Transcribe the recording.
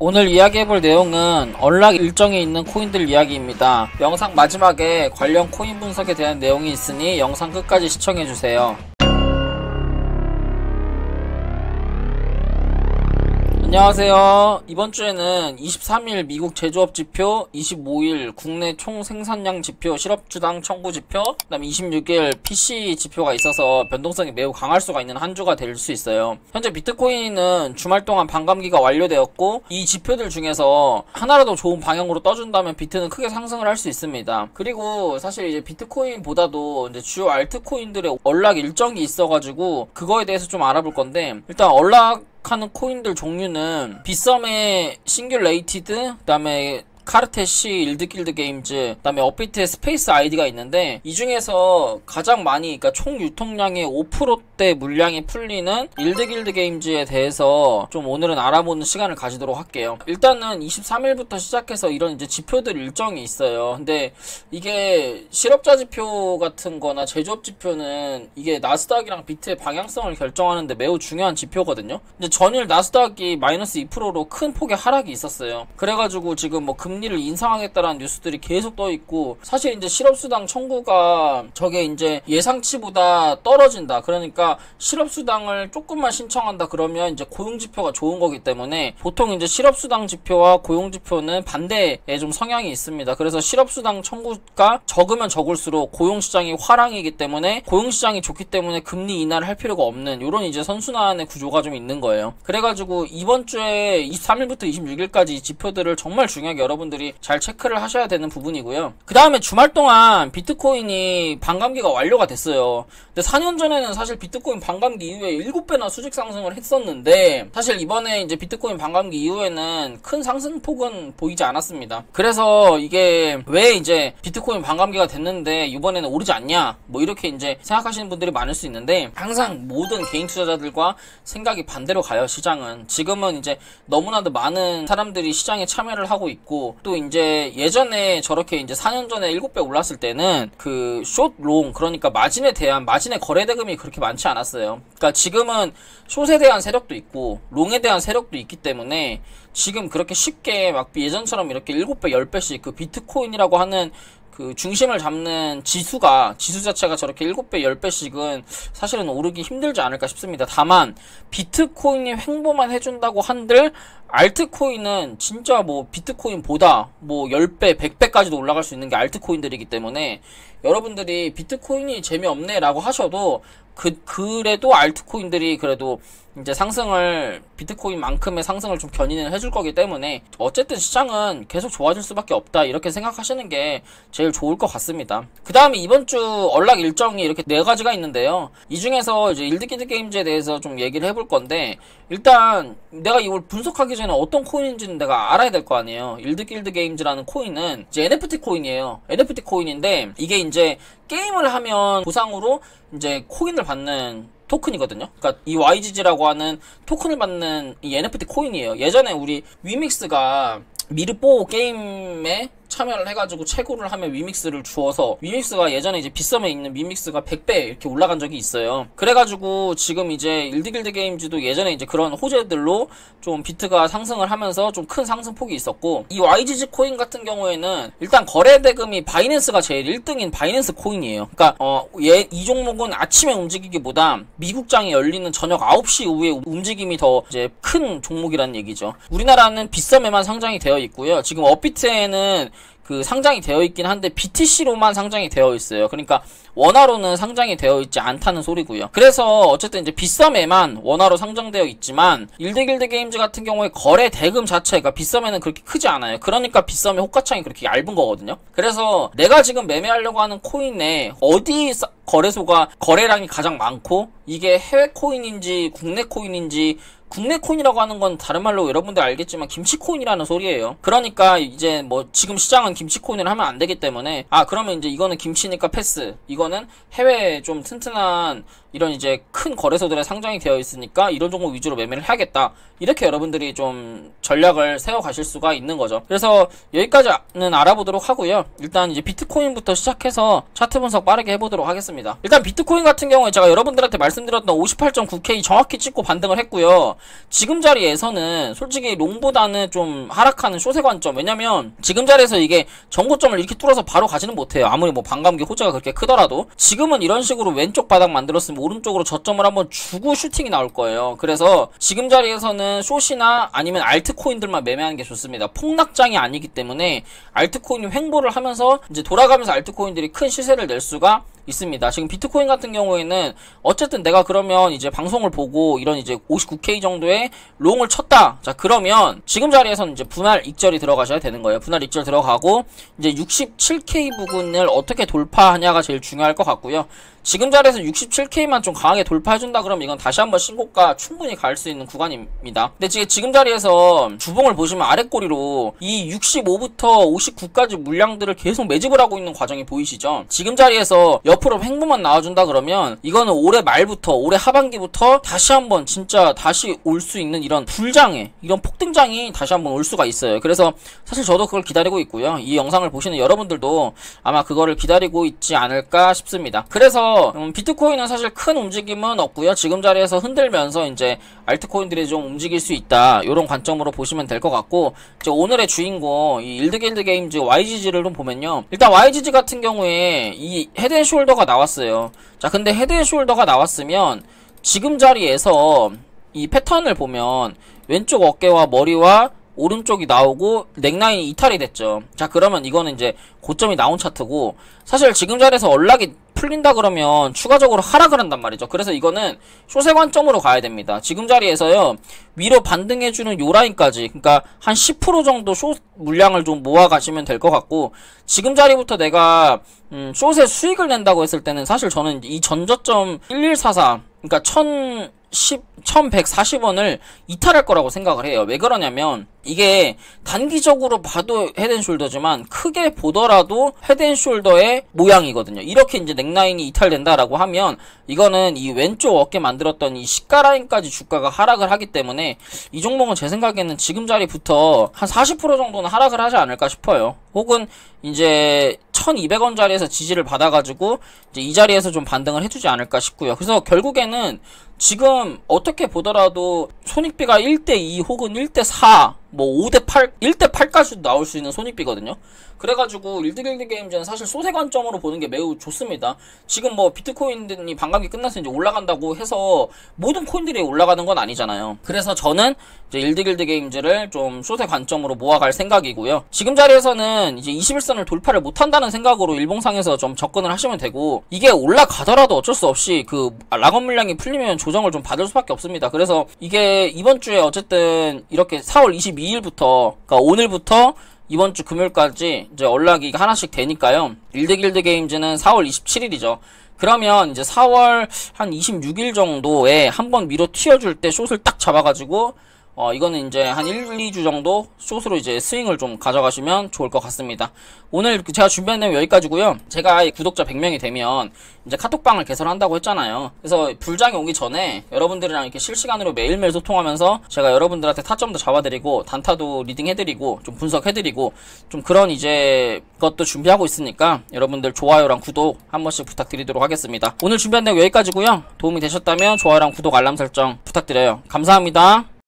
오늘 이야기해볼 내용은 언락 일정에 있는 코인들 이야기입니다. 영상 마지막에 관련 코인 분석에 대한 내용이 있으니 영상 끝까지 시청해주세요. 안녕하세요. 이번 주에는 23일 미국 제조업 지표, 25일 국내 총 생산량 지표, 실업주당 청구 지표, 그 다음에 26일 PC 지표가 있어서 변동성이 매우 강할 수가 있는 한 주가 될 수 있어요. 현재 비트코인은 주말 동안 반감기가 완료되었고, 이 지표들 중에서 하나라도 좋은 방향으로 떠준다면 비트는 크게 상승을 할 수 있습니다. 그리고 사실 이제 비트코인보다도 이제 주요 알트코인들의 언락 일정이 있어가지고 그거에 대해서 좀 알아볼 건데, 일단 하는 코인들 종류는 빗썸의 싱귤레이티드, 그 다음에 카르테시, 일드길드 게임즈, 그 다음에 업비트의 스페이스 아이디가 있는데, 이 중에서 가장 많이, 그러니까 총 유통량의 5%대 물량이 풀리는 일드길드 게임즈에 대해서 좀 오늘은 알아보는 시간을 가지도록 할게요. 일단은 23일부터 시작해서 이런 이제 지표들 일정이 있어요. 근데 이게 실업자 지표 같은 거나 제조업 지표는 이게 나스닥이랑 비트의 방향성을 결정하는데 매우 중요한 지표거든요. 근데 전일 나스닥이 마이너스 2%로 큰 폭의 하락이 있었어요. 그래가지고 지금 뭐 금리를 인상하겠다라는 뉴스들이 계속 떠있고, 사실 이제 실업수당 청구가 저게 이제 예상치보다 떨어진다, 그러니까 실업수당을 조금만 신청한다 그러면 이제 고용지표가 좋은 거기 때문에 보통 이제 실업수당 지표와 고용지표는 반대의 좀 성향이 있습니다. 그래서 실업수당 청구가 적으면 적을수록 고용시장이 화랑이기 때문에, 고용시장이 좋기 때문에 금리 인하를 할 필요가 없는 요런 이제 선순환의 구조가 좀 있는 거예요. 그래가지고 이번 주에 23일부터 26일까지 이 지표들을 정말 중요하게 여러분들이 잘 체크를 하셔야 되는 부분이고요. 그 다음에 주말 동안 비트코인이 반감기가 완료가 됐어요. 근데 4년 전에는 사실 비트코인 반감기 이후에 7배나 수직 상승을 했었는데, 사실 이번에 이제 비트코인 반감기 이후에는 큰 상승폭은 보이지 않았습니다. 그래서 이게 왜 이제 비트코인 반감기가 됐는데 이번에는 오르지 않냐, 뭐 이렇게 이제 생각하시는 분들이 많을 수 있는데, 항상 모든 개인 투자자들과 생각이 반대로 가요. 시장은 지금은 이제 너무나도 많은 사람들이 시장에 참여를 하고 있고, 또 이제 예전에 저렇게 이제 4년 전에 7배 올랐을 때는 그 숏, 롱, 그러니까 마진에 대한 마진의 거래 대금이 그렇게 많지 않았어요. 그러니까 지금은 숏에 대한 세력도 있고 롱에 대한 세력도 있기 때문에 지금 그렇게 쉽게 막 예전처럼 이렇게 7배, 10배씩 그 비트코인이라고 하는 그 중심을 잡는 지수 자체가 저렇게 7배, 10배씩은 사실은 오르기 힘들지 않을까 싶습니다. 다만 비트코인이 횡보만 해준다고 한들 알트코인은 진짜 뭐 비트코인보다 뭐 10배, 100배까지도 올라갈 수 있는 게 알트코인들이기 때문에, 여러분들이 비트코인이 재미없네 라고 하셔도 그래도 알트코인들이 그래도 이제 비트코인만큼의 상승을 좀 견인을 해줄 거기 때문에 어쨌든 시장은 계속 좋아질 수밖에 없다, 이렇게 생각하시는 게 제일 좋을 것 같습니다. 그 다음에 이번 주 언락 일정이 이렇게 4가지가 있는데요. 이 중에서 이제 일드길드 게임즈에 대해서 좀 얘기를 해볼 건데, 일단 내가 이걸 분석하기 전에 어떤 코인인지는 내가 알아야 될 거 아니에요. 일드길드 게임즈라는 코인은 이제 NFT 코인이에요. NFT 코인인데 이게 이제 게임을 하면 보상으로 이제 코인을 받는 토큰이거든요. 그러니까 이 YGG라고 하는 토큰을 받는 이 NFT 코인이에요. 예전에 우리 위믹스가 미르뽀 게임에 참여를 해가지고 채굴을 하면 위믹스를 주어서, 위믹스가 예전에 이제 빗썸에 있는 위믹스가 100배 이렇게 올라간 적이 있어요. 그래가지고 지금 이제 일드길드 게임즈도 예전에 이제 그런 호재들로 좀 비트가 상승을 하면서 좀 큰 상승폭이 있었고, 이 YGG 코인 같은 경우에는 일단 거래 대금이 바이낸스가 제일 1등인 바이낸스 코인이에요. 그러니까 이 종목은 아침에 움직이기보다 미국장이 열리는 저녁 9시 이후에 움직임이 더 이제 큰 종목이라는 얘기죠. 우리나라는 빗썸에만 상장이 되어 있고요. 지금 업비트에는 그 상장이 되어 있긴 한데 BTC로만 상장이 되어 있어요. 그러니까 원화로는 상장이 되어 있지 않다는 소리고요. 그래서 어쨌든 이제 빗썸에만 원화로 상장되어 있지만, 일드길드 게임즈 같은 경우에 거래 대금 자체가 빗썸에는 그렇게 크지 않아요. 그러니까 빗썸의 호가창이 그렇게 얇은 거거든요. 그래서 내가 지금 매매하려고 하는 코인에 어디 거래소가 거래량이 가장 많고, 이게 해외 코인인지 국내 코인인지, 국내 코인이라고 하는 건 다른 말로 여러분들 알겠지만 김치코인이라는 소리예요. 그러니까 이제 뭐 지금 시장은 김치코인을 하면 안 되기 때문에, 그러면 이제 이거는 김치니까 패스, 이거는 해외 좀 튼튼한 이런 이제 큰 거래소들에 상장이 되어 있으니까 이런 종목 위주로 매매를 해야겠다. 이렇게 여러분들이 좀 전략을 세워 가실 수가 있는 거죠. 그래서 여기까지는 알아보도록 하고요. 일단 이제 비트코인부터 시작해서 차트 분석 빠르게 해보도록 하겠습니다. 일단 비트코인 같은 경우에 제가 여러분들한테 말씀드렸던 58.9K 정확히 찍고 반등을 했고요. 지금 자리에서는 솔직히 롱보다는 좀 하락하는 쇼세 관점. 왜냐면 지금 자리에서 이게 전고점을 이렇게 뚫어서 바로 가지는 못해요. 아무리 뭐 반감기 호재가 그렇게 크더라도. 지금은 이런 식으로 왼쪽 바닥 만들었으면 오른쪽으로 저점을 한번 주고 슈팅이 나올 거예요. 그래서 지금 자리에서는 숏이나 아니면 알트코인들만 매매하는 게 좋습니다. 폭락장이 아니기 때문에 알트코인이 횡보를 하면서 이제 돌아가면서 알트코인들이 큰 시세를 낼 수가 있습니다. 지금 비트코인 같은 경우에는 어쨌든 내가 그러면 이제 방송을 보고 이런 이제 59K 정도의 롱을 쳤다. 자, 그러면 지금 자리에서는 이제 분할 익절이 들어가셔야 되는 거예요. 분할 익절 들어가고 이제 67K 부근을 어떻게 돌파하냐가 제일 중요할 것 같고요. 지금 자리에서 67K만 좀 강하게 돌파해준다 그러면 이건 다시 한번 신고가 충분히 갈 수 있는 구간입니다. 근데 지금 자리에서 주봉을 보시면 아랫꼬리로 이 65부터 59까지 물량들을 계속 매집을 하고 있는 과정이 보이시죠? 지금 자리에서 옆으로 횡보만 나와준다 그러면 이거는 올해 말부터 올해 하반기부터 다시 한번 진짜 다시 올 수 있는 이런 불장애, 이런 폭등장이 다시 한번 올 수가 있어요. 그래서 사실 저도 그걸 기다리고 있고요. 이 영상을 보시는 여러분들도 아마 그거를 기다리고 있지 않을까 싶습니다. 그래서 비트코인은 사실 큰 움직임은 없고요. 지금 자리에서 흔들면서 이제 알트코인들이 좀 움직일 수 있다. 이런 관점으로 보시면 될 것 같고, 이제 오늘의 주인공 이 일드길드 게임즈 YGG를 좀 보면요. 일단 YGG 같은 경우에 이 헤드앤숄더가 나왔어요. 자, 근데 헤드앤숄더가 나왔으면 지금 자리에서 이 패턴을 보면 왼쪽 어깨와 머리와 오른쪽이 나오고 넥라인이 이탈이 됐죠. 자, 그러면 이거는 이제 고점이 나온 차트고, 사실 지금 자리에서 언락이 풀린다 그러면 추가적으로 하락을 한단 말이죠. 그래서 이거는 쇼세 관점으로 가야 됩니다. 지금 자리에서요, 위로 반등해주는 요 라인까지, 그러니까 한 10% 정도 숏 물량을 좀 모아 가시면 될 것 같고, 지금 자리부터 내가 숏에 수익을 낸다고 했을 때는 사실 저는 이 전저점 1144, 그러니까 1140원을 이탈할 거라고 생각을 해요. 왜 그러냐면 이게 단기적으로 봐도 헤드앤숄더지만 크게 보더라도 헤드앤숄더의 모양이거든요. 이렇게 이제 넥라인이 이탈된다라고 하면 이거는 이 왼쪽 어깨 만들었던 이 시가 라인까지 주가가 하락을 하기 때문에 이 종목은 제 생각에는 지금 자리부터 한 40% 정도는 하락을 하지 않을까 싶어요. 혹은 이제 1200원 자리에서 지지를 받아가지고 이제 이 자리에서 좀 반등을 해주지 않을까 싶고요. 그래서 결국에는 지금 어떻게 보더라도 손익비가 1대2 혹은 1대4 뭐 5대8, 1대8까지도 나올 수 있는 손익비거든요. 그래가지고 일드길드 게임즈는 사실 소세 관점으로 보는 게 매우 좋습니다. 지금 뭐 비트코인이 반감기 끝나서 이제 올라간다고 해서 모든 코인들이 올라가는 건 아니잖아요. 그래서 저는 이제 일드길드 게임즈를 좀 소세 관점으로 모아갈 생각이고요. 지금 자리에서는 이제 21선을 돌파를 못한다는 생각으로 일봉상에서 좀 접근을 하시면 되고, 이게 올라가더라도 어쩔 수 없이 그 락업 물량이 풀리면 조정을 좀 받을 수밖에 없습니다. 그래서 이게 이번 주에 어쨌든 이렇게 4월 22일부터, 그러니까 오늘부터 이번 주 금요일까지 이제 언락이 하나씩 되니까요. 일드길드 게임즈는 4월 27일이죠. 그러면 이제 4월 한 26일 정도에 한번 위로 튀어줄 때 숏을 딱 잡아가지고 이거는 이제 한 1, 2주 정도 숏으로 이제 스윙을 좀 가져가시면 좋을 것 같습니다. 오늘 제가 준비한 내용 여기까지고요. 제가 구독자 100명이 되면 이제 카톡방을 개설한다고 했잖아요. 그래서 불장이 오기 전에 여러분들이랑 이렇게 실시간으로 매일매일 소통하면서 제가 여러분들한테 타점도 잡아드리고 단타도 리딩해드리고 좀 분석해드리고 좀 그런 이제 것도 준비하고 있으니까 여러분들 좋아요랑 구독 한 번씩 부탁드리도록 하겠습니다. 오늘 준비한 내용 여기까지고요. 도움이 되셨다면 좋아요랑 구독 알람 설정 부탁드려요. 감사합니다.